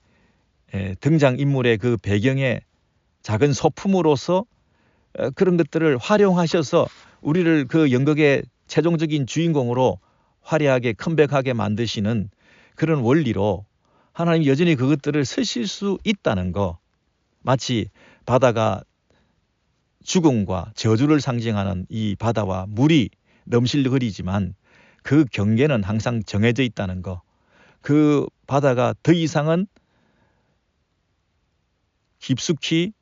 등장인물의 그 배경의 작은 소품으로서 그런 것들을 활용하셔서 우리를 그 연극의 최종적인 주인공으로 화려하게 컴백하게 만드시는 그런 원리로 하나님 여전히 그것들을 쓰실 수 있다는 거. 마치 바다가 죽음과 저주를 상징하는 이 바다와 물이 넘실거리지만 그 경계는 항상 정해져 있다는 거. 그 바다가 더 이상은 깊숙이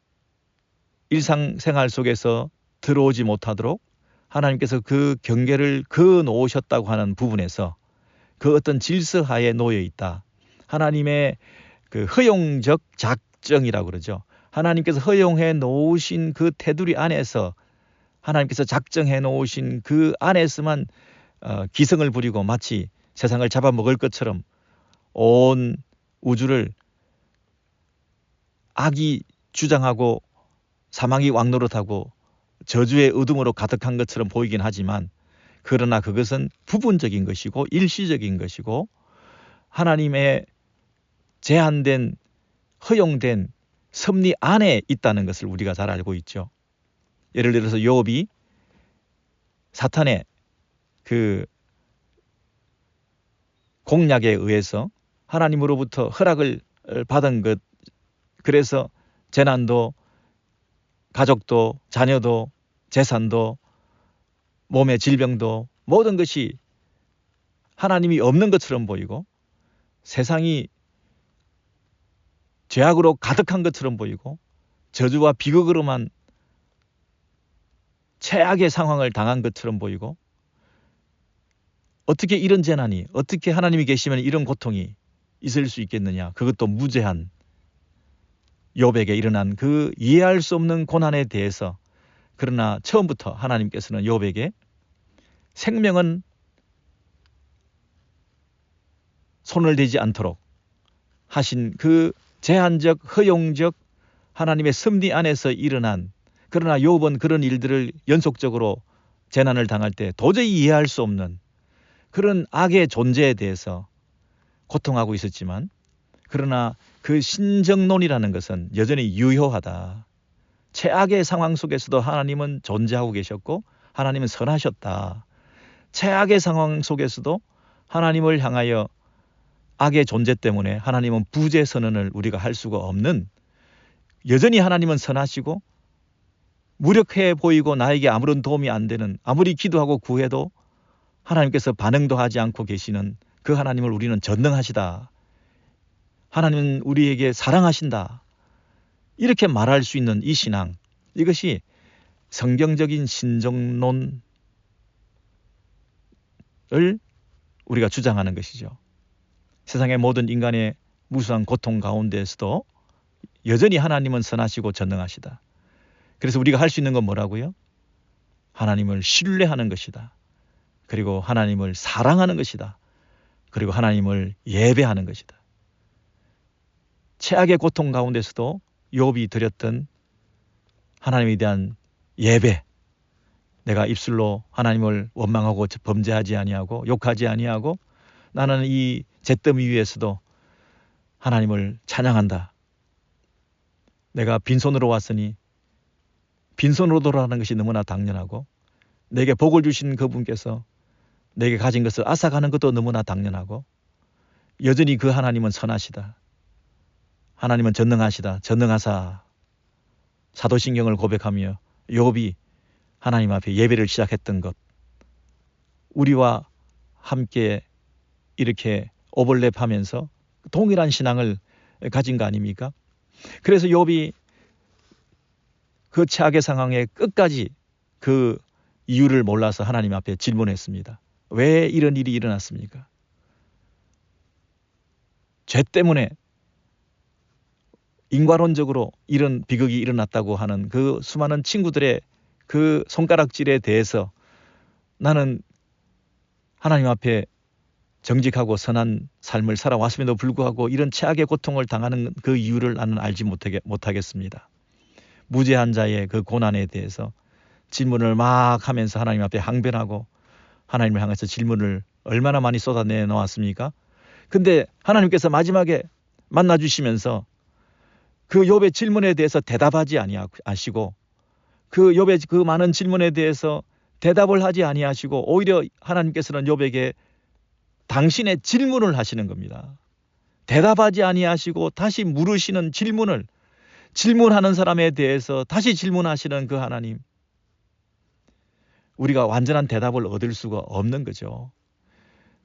일상생활 속에서 들어오지 못하도록 하나님께서 그 경계를 그어 놓으셨다고 하는 부분에서 그 어떤 질서하에 놓여 있다. 하나님의 그 허용적 작정이라고 그러죠. 하나님께서 허용해 놓으신 그 테두리 안에서 하나님께서 작정해 놓으신 그 안에서만 기성을 부리고 마치 세상을 잡아먹을 것처럼 온 우주를 악이 주장하고 사망이 왕노릇하고 저주의 어둠으로 가득한 것처럼 보이긴 하지만 그러나 그것은 부분적인 것이고 일시적인 것이고 하나님의 제한된 허용된 섭리 안에 있다는 것을 우리가 잘 알고 있죠. 예를 들어서 욥이 사탄의 그 공략에 의해서 하나님으로부터 허락을 받은 것, 그래서 재난도 가족도 자녀도 재산도 몸의 질병도 모든 것이 하나님이 없는 것처럼 보이고 세상이 죄악으로 가득한 것처럼 보이고 저주와 비극으로만 최악의 상황을 당한 것처럼 보이고 어떻게 이런 재난이, 어떻게 하나님이 계시면 이런 고통이 있을 수 있겠느냐. 그것도 무제한 욥에게 일어난 그 이해할 수 없는 고난에 대해서 그러나 처음부터 하나님께서는 욥에게 생명은 손을 대지 않도록 하신 그 제한적 허용적 하나님의 섭리 안에서 일어난 그러나 욥은 그런 일들을 연속적으로 재난을 당할 때 도저히 이해할 수 없는 그런 악의 존재에 대해서 고통하고 있었지만 그러나 그 신정론이라는 것은 여전히 유효하다. 최악의 상황 속에서도 하나님은 존재하고 계셨고 하나님은 선하셨다. 최악의 상황 속에서도 하나님을 향하여 악의 존재 때문에 하나님은 부재 선언을 우리가 할 수가 없는 여전히 하나님은 선하시고 무력해 보이고 나에게 아무런 도움이 안 되는 아무리 기도하고 구해도 하나님께서 반응도 하지 않고 계시는 그 하나님을 우리는 전능하시다. 하나님은 우리에게 사랑하신다. 이렇게 말할 수 있는 이 신앙, 이것이 성경적인 신정론을 우리가 주장하는 것이죠. 세상의 모든 인간의 무수한 고통 가운데에서도 여전히 하나님은 선하시고 전능하시다. 그래서 우리가 할 수 있는 건 뭐라고요? 하나님을 신뢰하는 것이다. 그리고 하나님을 사랑하는 것이다. 그리고 하나님을 예배하는 것이다. 최악의 고통 가운데서도 욥이 드렸던 하나님에 대한 예배, 내가 입술로 하나님을 원망하고 범죄하지 아니하고 욕하지 아니하고 나는 이 잿더미 위에서도 하나님을 찬양한다. 내가 빈손으로 왔으니 빈손으로 돌아가는 것이 너무나 당연하고, 내게 복을 주신 그분께서 내게 가진 것을 앗아가는 것도 너무나 당연하고, 여전히 그 하나님은 선하시다. 하나님은 전능하시다. 전능하사 사도신경을 고백하며 욥이 하나님 앞에 예배를 시작했던 것, 우리와 함께 이렇게 오버랩하면서 동일한 신앙을 가진 거 아닙니까? 그래서 욥이 그 최악의 상황에 끝까지 그 이유를 몰라서 하나님 앞에 질문했습니다. 왜 이런 일이 일어났습니까? 죄 때문에 인과론적으로 이런 비극이 일어났다고 하는 그 수많은 친구들의 그 손가락질에 대해서 나는 하나님 앞에 정직하고 선한 삶을 살아왔음에도 불구하고 이런 최악의 고통을 당하는 그 이유를 나는 알지 못하겠습니다. 무죄한 자의 그 고난에 대해서 질문을 막 하면서 하나님 앞에 항변하고 하나님을 향해서 질문을 얼마나 많이 쏟아내 놓았습니까? 근데 하나님께서 마지막에 만나주시면서 그 욥의 질문에 대해서 대답하지 아니하시고, 그 욥의 그 많은 질문에 대해서 대답을 하지 아니하시고, 오히려 하나님께서는 욥에게 당신의 질문을 하시는 겁니다. 대답하지 아니하시고 다시 물으시는 질문을, 질문하는 사람에 대해서 다시 질문하시는 그 하나님, 우리가 완전한 대답을 얻을 수가 없는 거죠.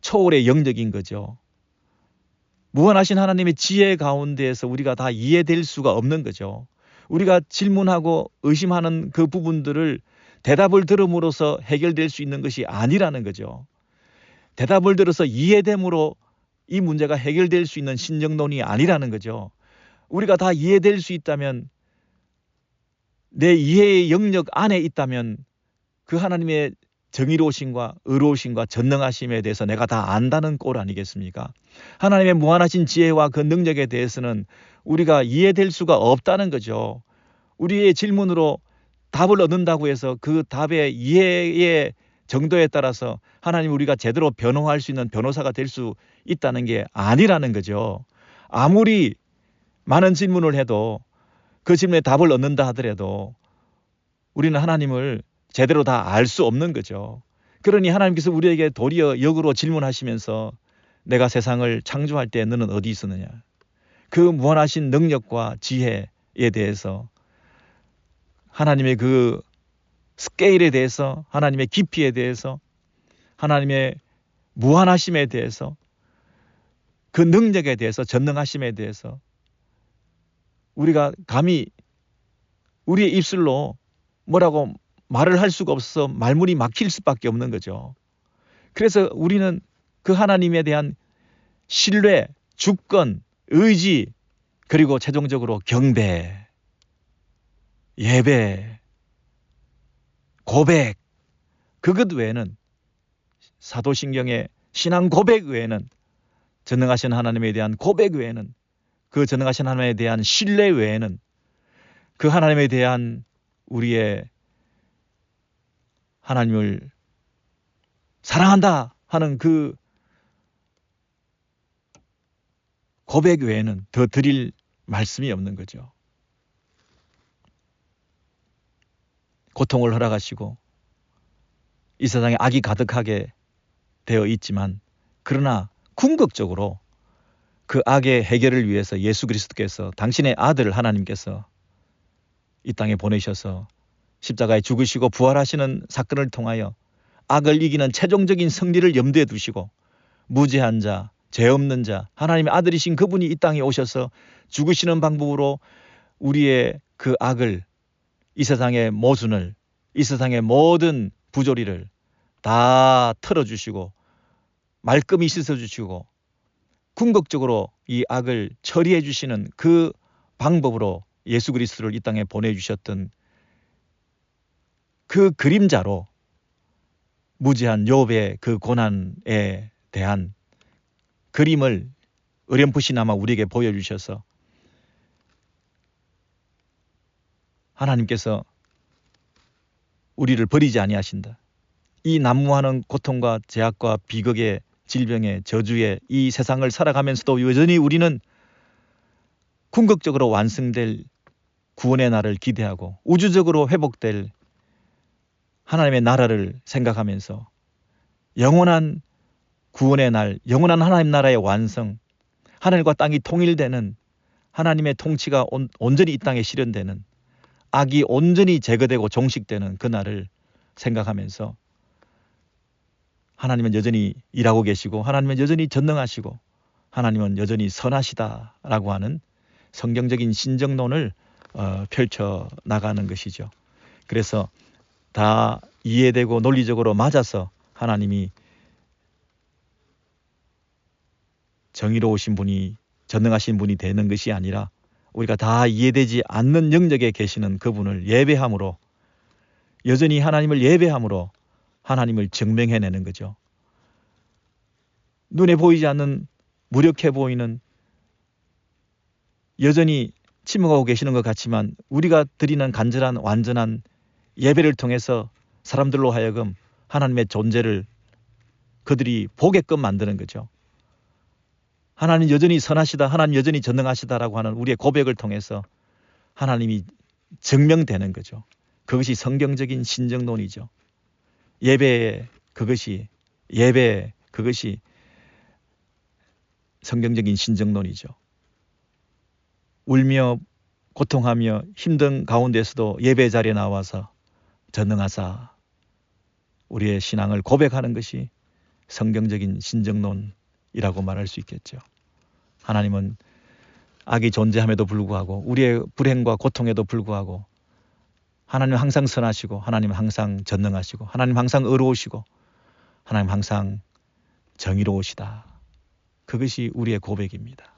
초월의 영역인 거죠. 무한하신 하나님의 지혜 가운데에서 우리가 다 이해될 수가 없는 거죠. 우리가 질문하고 의심하는 그 부분들을 대답을 들음으로써 해결될 수 있는 것이 아니라는 거죠. 대답을 들어서 이해됨으로 이 문제가 해결될 수 있는 신정론이 아니라는 거죠. 우리가 다 이해될 수 있다면, 내 이해의 영역 안에 있다면 그 하나님의 정의로우심과 의로우심과 전능하심에 대해서 내가 다 안다는 꼴 아니겠습니까? 하나님의 무한하신 지혜와 그 능력에 대해서는 우리가 이해될 수가 없다는 거죠. 우리의 질문으로 답을 얻는다고 해서 그 답의 이해의 정도에 따라서 하나님 우리가 제대로 변호할 수 있는 변호사가 될 수 있다는 게 아니라는 거죠. 아무리 많은 질문을 해도 그 질문에 답을 얻는다 하더라도 우리는 하나님을 제대로 다 알 수 없는 거죠. 그러니 하나님께서 우리에게 도리어 역으로 질문하시면서 내가 세상을 창조할 때 너는 어디 있었느냐? 그 무한하신 능력과 지혜에 대해서, 하나님의 그 스케일에 대해서, 하나님의 깊이에 대해서, 하나님의 무한하심에 대해서, 그 능력에 대해서, 전능하심에 대해서 우리가 감히 우리의 입술로 뭐라고 말을 할 수가 없어서 말문이 막힐 수밖에 없는 거죠. 그래서 우리는 그 하나님에 대한 신뢰, 주권, 의지, 그리고 최종적으로 경배, 예배, 고백, 그것 외에는, 사도신경의 신앙 고백 외에는, 전능하신 하나님에 대한 고백 외에는, 그 전능하신 하나님에 대한 신뢰 외에는, 그 하나님에 대한 우리의 하나님을 사랑한다 하는 그 고백 외에는 더 드릴 말씀이 없는 거죠. 고통을 허락하시고 이 세상에 악이 가득하게 되어 있지만, 그러나 궁극적으로 그 악의 해결을 위해서 예수 그리스도께서, 당신의 아들 하나님께서 이 땅에 보내셔서 십자가에 죽으시고 부활하시는 사건을 통하여 악을 이기는 최종적인 승리를 염두에 두시고, 무죄한 자, 죄 없는 자, 하나님의 아들이신 그분이 이 땅에 오셔서 죽으시는 방법으로 우리의 그 악을, 이 세상의 모순을, 이 세상의 모든 부조리를 다 털어주시고 말끔히 씻어주시고 궁극적으로 이 악을 처리해 주시는 그 방법으로 예수 그리스도를 이 땅에 보내주셨던 그 그림자로 무지한 욥의 그 고난에 대한 그림을 어렴풋이나마 우리에게 보여주셔서, 하나님께서 우리를 버리지 아니하신다. 이 난무하는 고통과 제약과 비극의 질병의 저주의 이 세상을 살아가면서도 여전히 우리는 궁극적으로 완성될 구원의 날을 기대하고 우주적으로 회복될 하나님의 나라를 생각하면서 영원한 구원의 날, 영원한 하나님 나라의 완성, 하늘과 땅이 통일되는 하나님의 통치가 온전히 이 땅에 실현되는, 악이 온전히 제거되고 종식되는 그 날을 생각하면서 하나님은 여전히 일하고 계시고 하나님은 여전히 전능하시고 하나님은 여전히 선하시다라고 하는 성경적인 신정론을 펼쳐 나가는 것이죠. 그래서 다 이해되고 논리적으로 맞아서 하나님이 정의로우신 분이, 전능하신 분이 되는 것이 아니라 우리가 다 이해되지 않는 영역에 계시는 그분을 예배함으로, 여전히 하나님을 예배함으로 하나님을 증명해내는 거죠. 눈에 보이지 않는, 무력해 보이는, 여전히 침묵하고 계시는 것 같지만 우리가 드리는 간절한 완전한 예배를 통해서 사람들로 하여금 하나님의 존재를 그들이 보게끔 만드는 거죠. 하나님 여전히 선하시다, 하나님 여전히 전능하시다라고 하는 우리의 고백을 통해서 하나님이 증명되는 거죠. 그것이 성경적인 신정론이죠. 그것이 성경적인 신정론이죠. 울며 고통하며 힘든 가운데서도 예배 자리에 나와서 전능하사 우리의 신앙을 고백하는 것이 성경적인 신정론이라고 말할 수 있겠죠. 하나님은 악이 존재함에도 불구하고, 우리의 불행과 고통에도 불구하고 하나님은 항상 선하시고, 하나님은 항상 전능하시고, 하나님은 항상 의로우시고, 하나님은 항상 정의로우시다. 그것이 우리의 고백입니다.